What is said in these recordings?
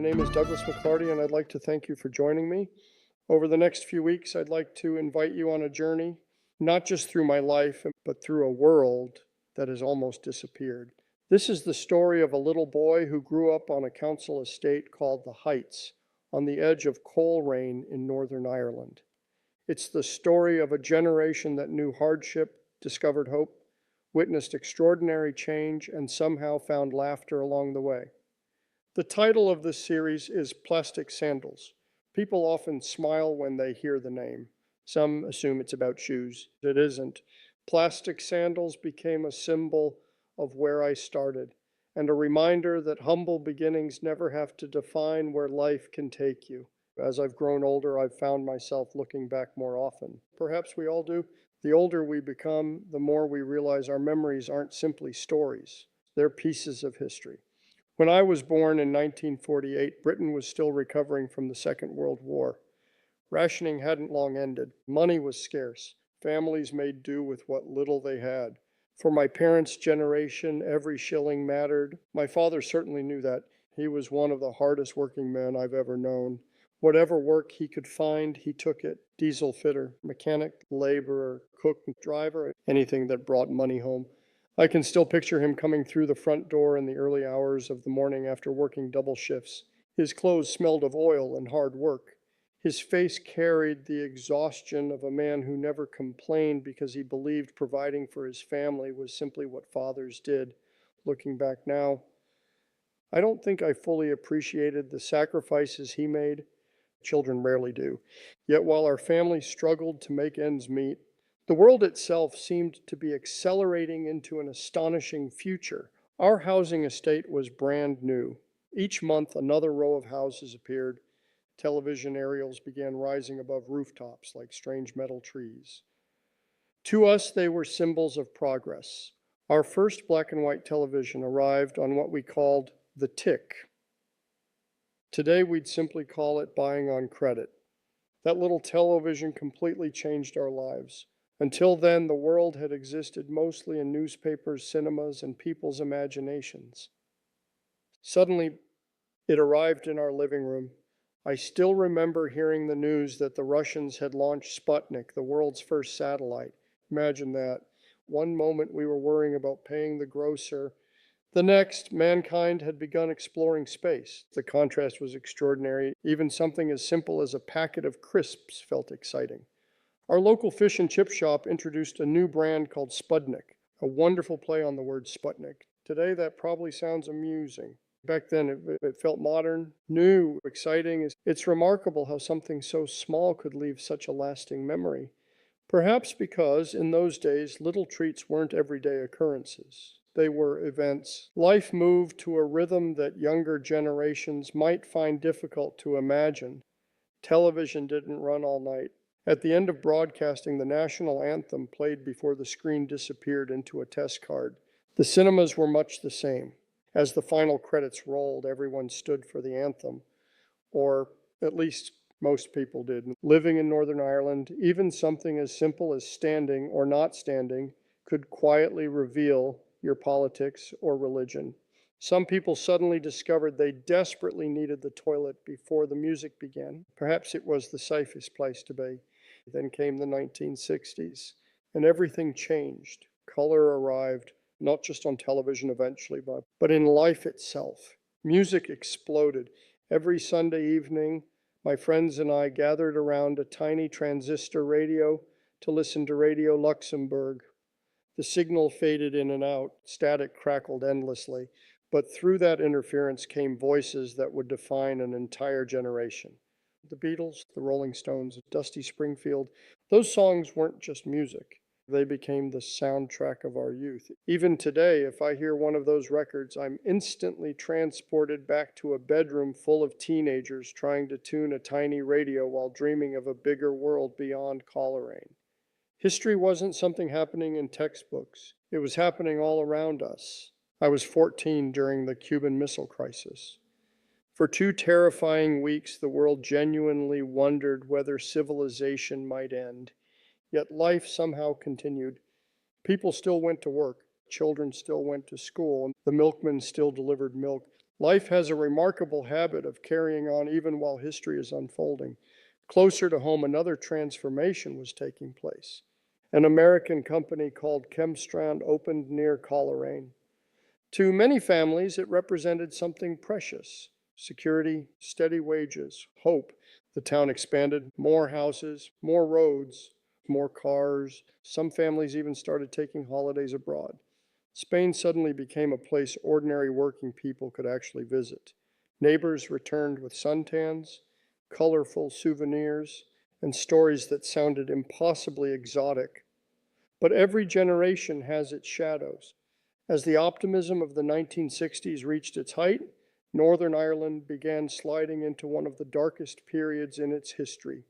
name is Douglas McClarty, and I'd like to thank you for joining me. Over the next few weeks, I'd like to invite you on a journey, not just through my life, but through a world that has almost disappeared. This is the story of a little boy who grew up on a council estate called the Heights, on the edge of Coleraine in Northern Ireland. It's the story of a generation that knew hardship, discovered hope, witnessed extraordinary change, and somehow found laughter along the way. The title of this series is Plastic Sandals. People often smile when they hear the name. Some assume it's about shoes. It isn't. Plastic sandals became a symbol of where I started, and a reminder that humble beginnings never have to define where life can take you. As I've grown older, I've found myself looking back more often. Perhaps we all do. The older we become, the more we realize our memories aren't simply stories. They're pieces of history. When I was born in 1948, Britain was still recovering from the Second World War. Rationing hadn't long ended. Money was scarce. Families made do with what little they had. For my parents' generation, every shilling mattered. My father certainly knew that. He was one of the hardest working men I've ever known. Whatever work he could find, he took it. Diesel fitter, mechanic, laborer, cook, driver, anything that brought money home. I can still picture him coming through the front door in the early hours of the morning after working double shifts. His clothes smelled of oil and hard work. His face carried the exhaustion of a man who never complained because he believed providing for his family was simply what fathers did. Looking back now, I don't think I fully appreciated the sacrifices he made. Children rarely do. Yet while our family struggled to make ends meet, the world itself seemed to be accelerating into an astonishing future. Our housing estate was brand new. Each month, another row of houses appeared. Television aerials began rising above rooftops like strange metal trees. To us, they were symbols of progress. Our first black and white television arrived on what we called the tick. Today, we'd simply call it buying on credit. That little television completely changed our lives. Until then, the world had existed mostly in newspapers, cinemas, and people's imaginations. Suddenly, it arrived in our living room. I still remember hearing the news that the Russians had launched Sputnik, the world's first satellite. Imagine that. One moment we were worrying about paying the grocer. The next, mankind had begun exploring space. The contrast was extraordinary. Even something as simple as a packet of crisps felt exciting. Our local fish and chip shop introduced a new brand called Sputnik, a wonderful play on the word Sputnik. Today, that probably sounds amusing. Back then, it felt modern, new, exciting. It's remarkable how something so small could leave such a lasting memory. Perhaps because, in those days, little treats weren't everyday occurrences. They were events. Life moved to a rhythm that younger generations might find difficult to imagine. Television didn't run all night. At the end of broadcasting, the national anthem played before the screen disappeared into a test card. The cinemas were much the same. As the final credits rolled, everyone stood for the anthem, or at least most people did. Living in Northern Ireland, even something as simple as standing or not standing could quietly reveal your politics or religion. Some people suddenly discovered they desperately needed the toilet before the music began. Perhaps it was the safest place to be. Then came the 1960s, and everything changed. Color arrived, not just on television eventually, but in life itself. Music exploded. Every Sunday evening, my friends and I gathered around a tiny transistor radio to listen to Radio Luxembourg. The signal faded in and out, static crackled endlessly, but through that interference came voices that would define an entire generation. The Beatles, the Rolling Stones, Dusty Springfield, those songs weren't just music. They became the soundtrack of our youth. Even today, if I hear one of those records, I'm instantly transported back to a bedroom full of teenagers trying to tune a tiny radio while dreaming of a bigger world beyond Coleraine. History wasn't something happening in textbooks. It was happening all around us. I was 14 during the Cuban Missile Crisis. For 2 terrifying weeks, the world genuinely wondered whether civilization might end. Yet life somehow continued. People still went to work. Children still went to school. The milkman still delivered milk. Life has a remarkable habit of carrying on even while history is unfolding. Closer to home, another transformation was taking place. An American company called Chemstrand opened near Coleraine. To many families, it represented something precious: security, steady wages, hope. The town expanded: more houses, more roads, more cars. Some families even started taking holidays abroad. Spain suddenly became a place ordinary working people could actually visit. Neighbors returned with suntans, colorful souvenirs, and stories that sounded impossibly exotic. But every generation has its shadows. As the optimism of the 1960s reached its height, Northern Ireland began sliding into one of the darkest periods in its history.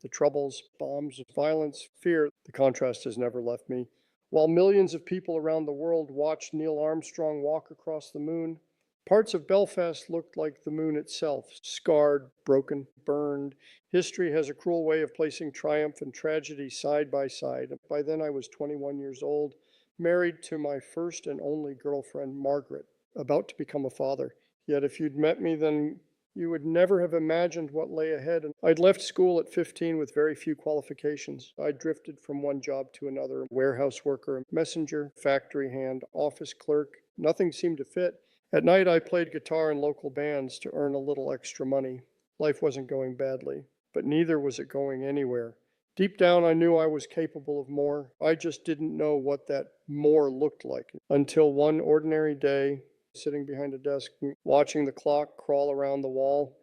The troubles, bombs, violence, fear, the contrast has never left me. While millions of people around the world watched Neil Armstrong walk across the moon, parts of Belfast looked like the moon itself: scarred, broken, burned. History has a cruel way of placing triumph and tragedy side by side. By then I was 21 years old, married to my first and only girlfriend, Margaret, about to become a father. Yet if you'd met me then, you would never have imagined what lay ahead. And I'd left school at 15 with very few qualifications. I drifted from one job to another: warehouse worker, messenger, factory hand, office clerk. Nothing seemed to fit. At night, I played guitar in local bands to earn a little extra money. Life wasn't going badly, but neither was it going anywhere. Deep down, I knew I was capable of more. I just didn't know what that more looked like until one ordinary day, sitting behind a desk, watching the clock crawl around the wall,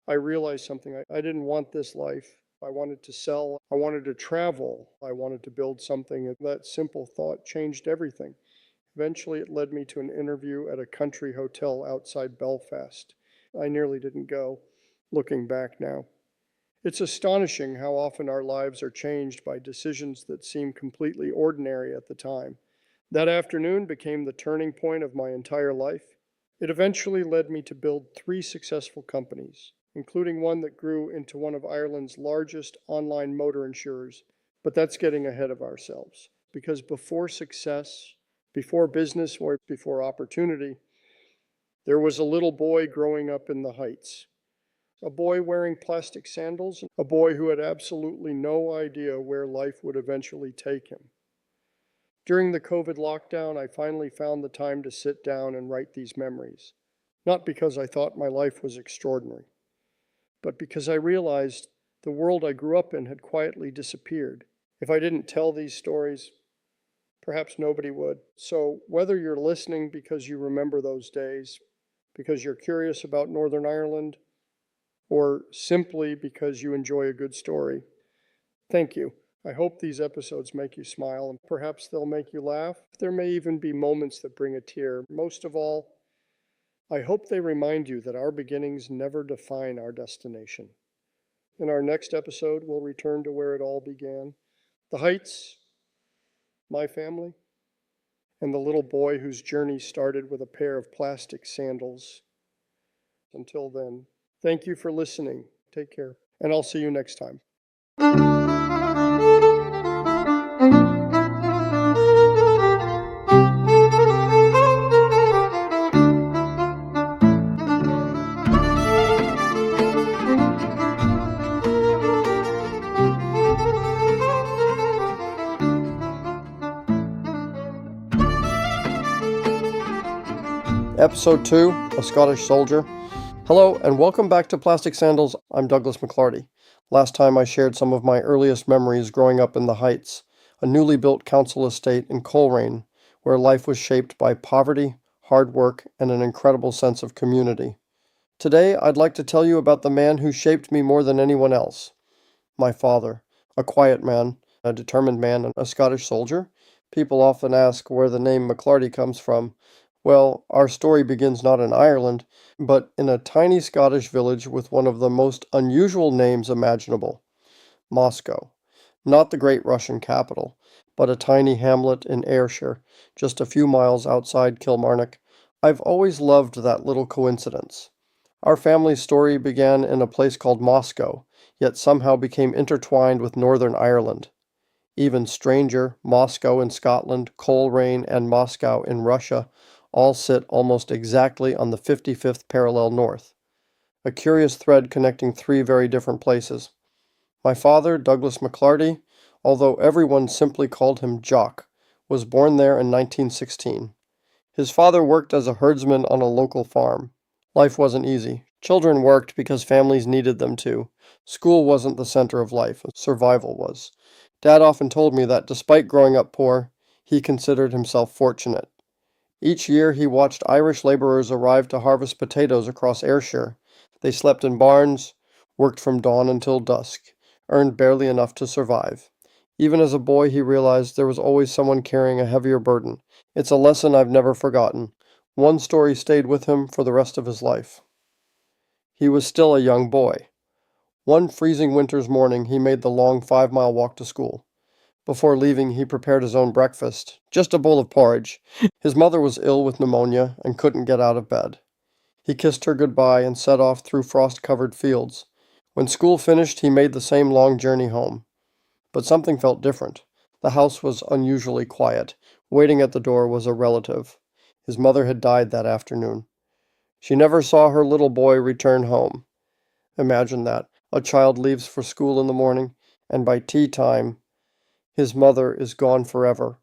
I realized something. I didn't want this life. I wanted to sell. I wanted to travel. I wanted to build something. And that simple thought changed everything. Eventually, it led me to an interview at a country hotel outside Belfast. I nearly didn't go, looking back now. It's astonishing how often our lives are changed by decisions that seem completely ordinary at the time. That afternoon became the turning point of my entire life. It eventually led me to build 3 successful companies, including one that grew into one of Ireland's largest online motor insurers. But that's getting ahead of ourselves, because before success, before business, or before opportunity, there was a little boy growing up in the Heights. A boy wearing plastic sandals, a boy who had absolutely no idea where life would eventually take him. During the COVID lockdown, I finally found the time to sit down and write these memories. Not because I thought my life was extraordinary, but because I realized the world I grew up in had quietly disappeared. If I didn't tell these stories, perhaps nobody would. So whether you're listening because you remember those days, because you're curious about Northern Ireland, or simply because you enjoy a good story, thank you. I hope these episodes make you smile, and perhaps they'll make you laugh. There may even be moments that bring a tear. Most of all, I hope they remind you that our beginnings never define our destination. In our next episode, we'll return to where it all began: the Heights, my family, and the little boy whose journey started with a pair of plastic sandals. Until then, thank you for listening. Take care, and I'll see you next time. Episode 2, A Scottish Soldier. Hello, and welcome back to Plastic Sandals. I'm Douglas McClarty. Last time I shared some of my earliest memories growing up in the Heights, a newly built council estate in Coleraine, where life was shaped by poverty, hard work, and an incredible sense of community. Today, I'd like to tell you about the man who shaped me more than anyone else: my father. A quiet man, a determined man, and a Scottish soldier. People often ask where the name McClarty comes from. Well, our story begins not in Ireland, but in a tiny Scottish village with one of the most unusual names imaginable: Moscow. Not the great Russian capital, but a tiny hamlet in Ayrshire, just a few miles outside Kilmarnock. I've always loved that little coincidence. Our family's story began in a place called Moscow, yet somehow became intertwined with Northern Ireland. Even stranger, Moscow in Scotland, Coleraine, and Moscow in Russia all sit almost exactly on the 55th parallel north, a curious thread connecting three very different places. My father, Douglas McClarty, although everyone simply called him Jock, was born there in 1916. His father worked as a herdsman on a local farm. Life wasn't easy. Children worked because families needed them to. School wasn't the center of life, survival was. Dad often told me that despite growing up poor, he considered himself fortunate. Each year he watched Irish laborers arrive to harvest potatoes across Ayrshire. They slept in barns, worked from dawn until dusk, earned barely enough to survive. Even as a boy, he realized there was always someone carrying a heavier burden. It's a lesson I've never forgotten. One story stayed with him for the rest of his life. He was still a young boy. One freezing winter's morning, he made the long 5-mile walk to school. Before leaving, he prepared his own breakfast, just a bowl of porridge. His mother was ill with pneumonia and couldn't get out of bed. He kissed her goodbye and set off through frost-covered fields. When school finished, he made the same long journey home. But something felt different. The house was unusually quiet. Waiting at the door was a relative. His mother had died that afternoon. She never saw her little boy return home. Imagine that. A child leaves for school in the morning, and by tea time, his mother is gone forever.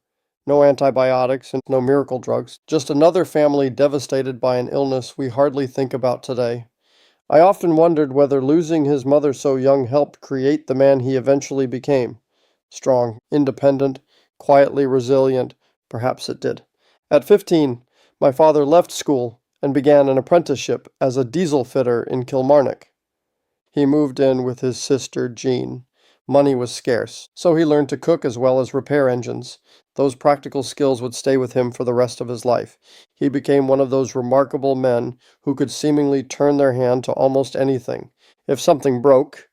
No antibiotics and no miracle drugs. Just another family devastated by an illness we hardly think about today. I often wondered whether losing his mother so young helped create the man he eventually became. Strong, independent, quietly resilient. Perhaps it did. At 15, my father left school and began an apprenticeship as a diesel fitter in Kilmarnock. He moved in with his sister Jean. Money was scarce, so he learned to cook as well as repair engines. Those practical skills would stay with him for the rest of his life. He became one of those remarkable men who could seemingly turn their hand to almost anything. If something broke,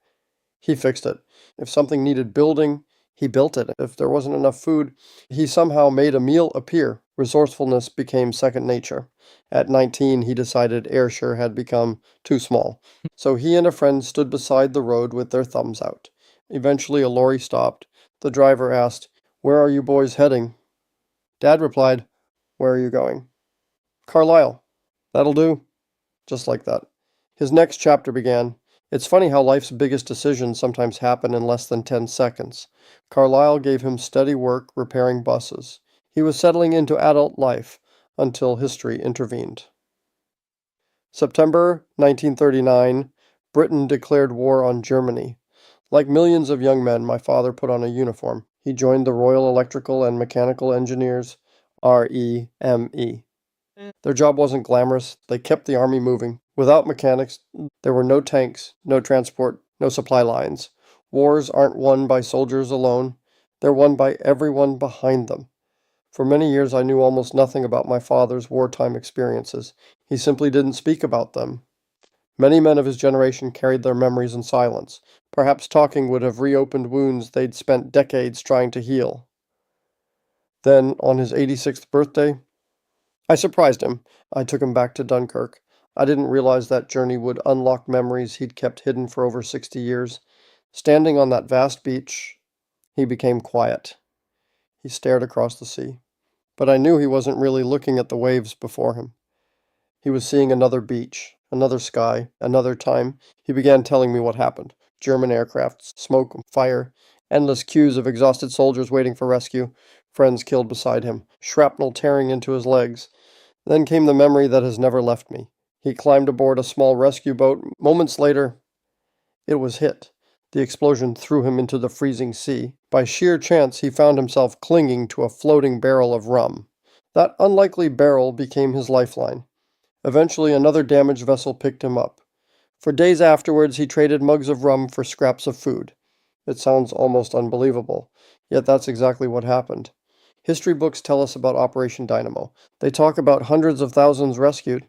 he fixed it. If something needed building, he built it. If there wasn't enough food, he somehow made a meal appear. Resourcefulness became second nature. At 19, he decided Ayrshire had become too small. So he and a friend stood beside the road with their thumbs out. Eventually, a lorry stopped. The driver asked, "Where are you boys heading?" Dad replied, "Where are you going?" "Carlisle." "That'll do." Just like that. His next chapter began. It's funny how life's biggest decisions sometimes happen in less than 10 seconds. Carlisle gave him steady work repairing buses. He was settling into adult life until history intervened. September 1939, Britain declared war on Germany. Like millions of young men, my father put on a uniform. He joined the Royal Electrical and Mechanical Engineers, REME. Their job wasn't glamorous. They kept the army moving. Without mechanics, there were no tanks, no transport, no supply lines. Wars aren't won by soldiers alone. They're won by everyone behind them. For many years, I knew almost nothing about my father's wartime experiences. He simply didn't speak about them. Many men of his generation carried their memories in silence. Perhaps talking would have reopened wounds they'd spent decades trying to heal. Then, on his 86th birthday, I surprised him. I took him back to Dunkirk. I didn't realize that journey would unlock memories he'd kept hidden for over 60 years. Standing on that vast beach, he became quiet. He stared across the sea. But I knew he wasn't really looking at the waves before him. He was seeing another beach, another sky, another time. He began telling me what happened. German aircraft, smoke, fire, endless queues of exhausted soldiers waiting for rescue, friends killed beside him, shrapnel tearing into his legs. Then came the memory that has never left me. He climbed aboard a small rescue boat. Moments later, it was hit. The explosion threw him into the freezing sea. By sheer chance, he found himself clinging to a floating barrel of rum. That unlikely barrel became his lifeline. Eventually, another damaged vessel picked him up. For days afterwards, he traded mugs of rum for scraps of food. It sounds almost unbelievable, yet that's exactly what happened. History books tell us about Operation Dynamo. They talk about hundreds of thousands rescued.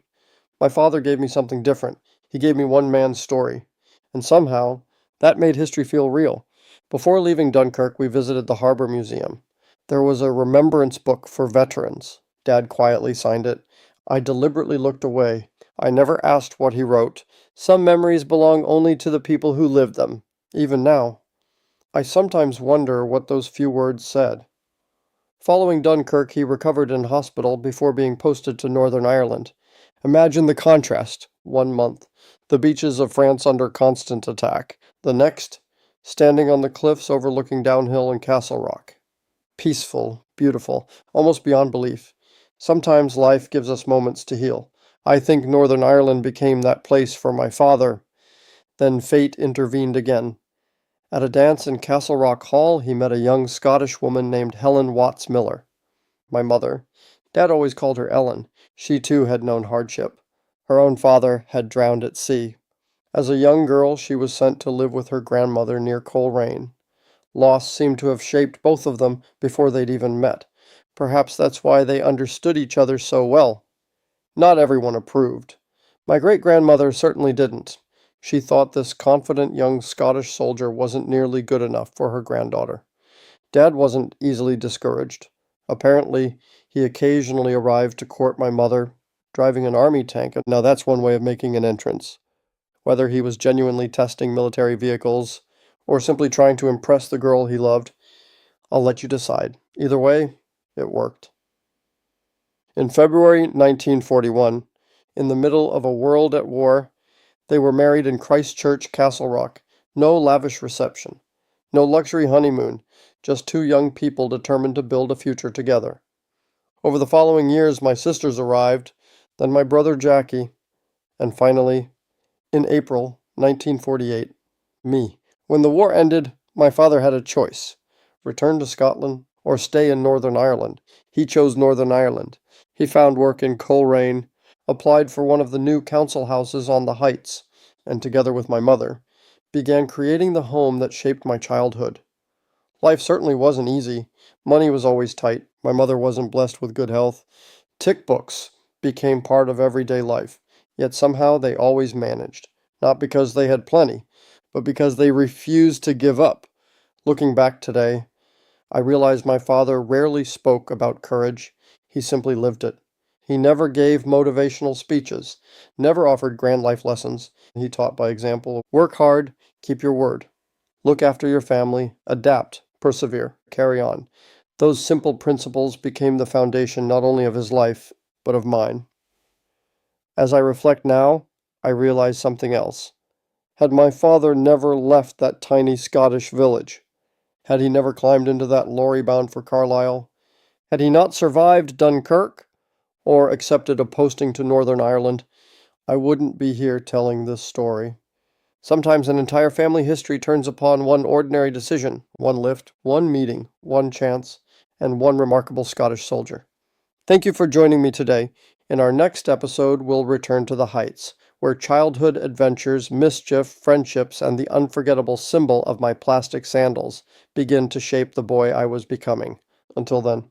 My father gave me something different. He gave me one man's story. And somehow, that made history feel real. Before leaving Dunkirk, we visited the Harbor Museum. There was a remembrance book for veterans. Dad quietly signed it. I deliberately looked away. I never asked what he wrote. Some memories belong only to the people who lived them. Even now, I sometimes wonder what those few words said. Following Dunkirk, he recovered in hospital before being posted to Northern Ireland. Imagine the contrast. 1 month, the beaches of France under constant attack. The next, standing on the cliffs overlooking Downhill and Castle Rock. Peaceful, beautiful, almost beyond belief. Sometimes life gives us moments to heal. I think Northern Ireland became that place for my father. Then fate intervened again. At a dance in Castle Rock Hall, he met a young Scottish woman named Helen Watts Miller. My mother. Dad always called her Ellen. She too had known hardship. Her own father had drowned at sea. As a young girl, she was sent to live with her grandmother near Coleraine. Loss seemed to have shaped both of them before they'd even met. Perhaps that's why they understood each other so well. Not everyone approved. My great-grandmother certainly didn't. She thought this confident young Scottish soldier wasn't nearly good enough for her granddaughter. Dad wasn't easily discouraged. Apparently, he occasionally arrived to court my mother, driving an army tank. Now that's one way of making an entrance. Whether he was genuinely testing military vehicles or simply trying to impress the girl he loved, I'll let you decide. Either way, it worked. In February 1941, in the middle of a world at war, they were married in Christchurch, Castle Rock. No lavish reception, no luxury honeymoon, just two young people determined to build a future together. Over the following years, my sisters arrived, then my brother Jackie, and finally, in April 1948, me. When the war ended, my father had a choice: return to Scotland or stay in Northern Ireland. He chose Northern Ireland. He found work in Coleraine, applied for one of the new council houses on the Heights, and together with my mother, began creating the home that shaped my childhood. Life certainly wasn't easy. Money was always tight. My mother wasn't blessed with good health. Tick books became part of everyday life, yet somehow they always managed. Not because they had plenty, but because they refused to give up. Looking back today, I realize my father rarely spoke about courage. He simply lived it. He never gave motivational speeches, never offered grand life lessons. He taught by example. Work hard, keep your word. Look after your family, adapt, persevere, carry on. Those simple principles became the foundation not only of his life, but of mine. As I reflect now, I realize something else. Had my father never left that tiny Scottish village, had he never climbed into that lorry bound for Carlisle, had he not survived Dunkirk, or accepted a posting to Northern Ireland, I wouldn't be here telling this story. Sometimes an entire family history turns upon one ordinary decision, one lift, one meeting, one chance, and one remarkable Scottish soldier. Thank you for joining me today. In our next episode, we'll return to the Heights, where childhood adventures, mischief, friendships, and the unforgettable symbol of my plastic sandals begin to shape the boy I was becoming. Until then,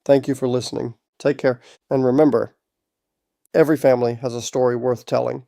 thank you for listening. Take care, and remember, every family has a story worth telling.